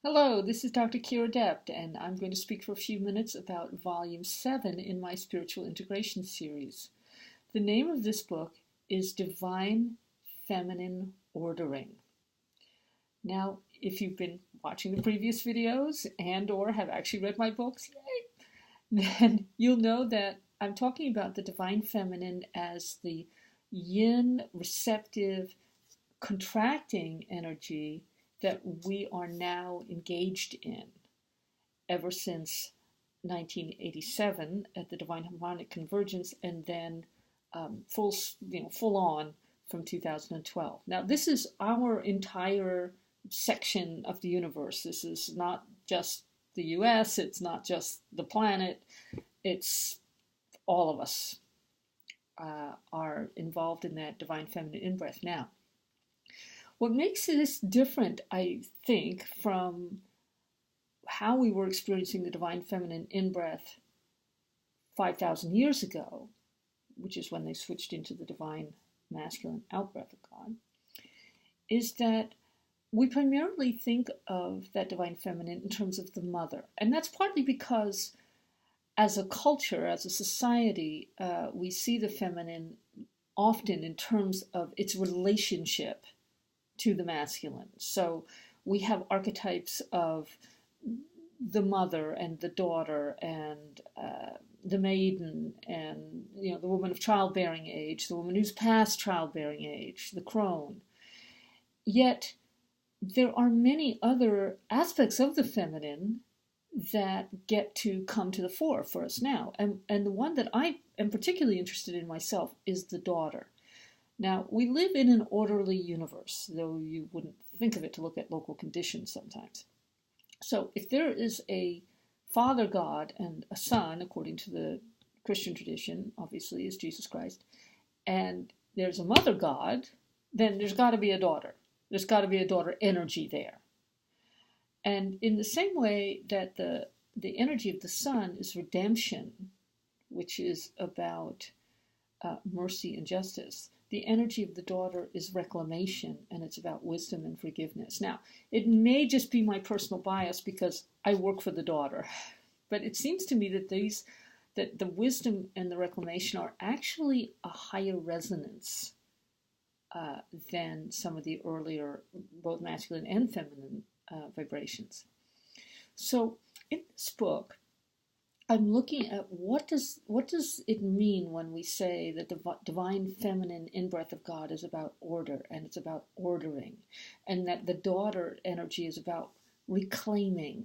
Hello, this is Dr. Kyre Adept, and I'm going to speak for a few minutes about Volume 7 in my Spiritual Integration series. The name of this book is Divine Feminine Ordering. Now, if you've been watching the previous videos and or have actually read my books, yay, then you'll know that I'm talking about the Divine Feminine as the yin, receptive, contracting energy that we are now engaged in ever since 1987 at the Divine Harmonic Convergence, and then full on from 2012. Now, this is our entire section of the universe. This is not just the U.S. It's not just the planet. It's all of us are involved in that Divine Feminine in-breath. Now, what makes this different, I think, from how we were experiencing the Divine Feminine in-breath 5,000 years ago, which is when they switched into the Divine Masculine out-breath of God, is that we primarily think of that Divine Feminine in terms of the mother. And that's partly because as a culture, as a society, we see the feminine often in terms of its relationship to the masculine. So we have archetypes of the mother and the daughter and the maiden and the woman of childbearing age, the woman who's past childbearing age, the crone. Yet there are many other aspects of the feminine that get to come to the fore for us now. And the one that I am particularly interested in myself is the daughter. Now, we live in an orderly universe, though you wouldn't think of it to look at local conditions sometimes. So if there is a father God and a son, according to the Christian tradition, obviously is Jesus Christ, and there's a mother God, then there's got to be a daughter. There's got to be a daughter energy there. And in the same way that the energy of the son is redemption, which is about mercy and justice, the energy of the daughter is reclamation, and it's about wisdom and forgiveness. Now, it may just be my personal bias because I work for the daughter, but it seems to me that the wisdom and the reclamation are actually a higher resonance than some of the earlier, both masculine and feminine vibrations. So, in this book, I'm looking at what does it mean when we say that the Divine Feminine in-breath of God is about order and it's about ordering, and that the daughter energy is about reclaiming,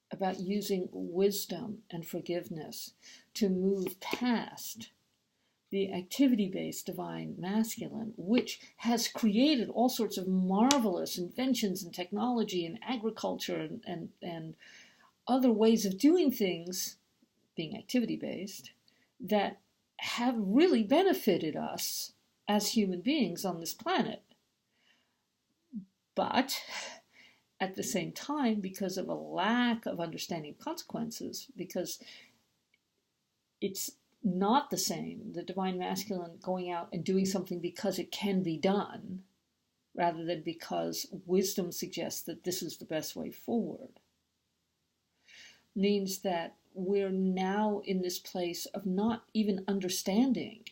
about using wisdom and forgiveness to move past the activity-based Divine Masculine, which has created all sorts of marvelous inventions in technology and agriculture and other ways of doing things, being activity-based, that have really benefited us as human beings on this planet. But at the same time, because of a lack of understanding of consequences, because it's not the same, the Divine Masculine going out and doing something because it can be done, rather than because wisdom suggests that this is the best way forward, means that we're now in this place of not even understanding,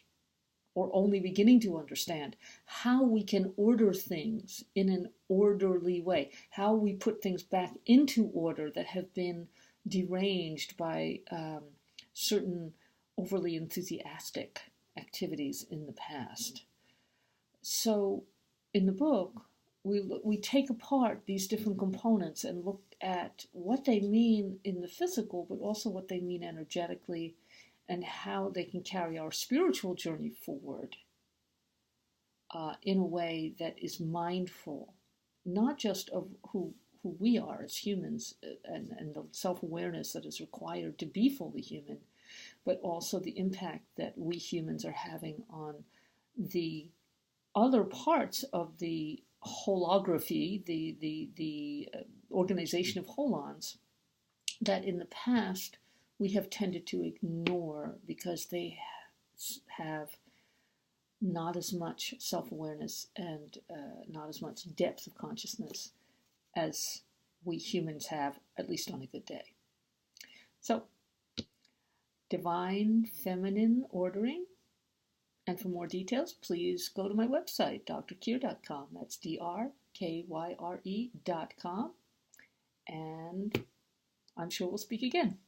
or only beginning to understand, how we can order things in an orderly way, how we put things back into order that have been deranged by certain overly enthusiastic activities in the past. So in the book, we take apart these different components and look at what they mean in the physical, but also what they mean energetically, and how they can carry our spiritual journey forward in a way that is mindful, not just of who we are as humans and the self-awareness that is required to be fully human, but also the impact that we humans are having on the other parts of the holography, the organization of holons, that in the past we have tended to ignore because they have not as much self-awareness and not as much depth of consciousness as we humans have, at least on a good day. So, divine feminine ordering. And for more details, please go to my website, drkyre.com. That's drkyre.com. And I'm sure we'll speak again.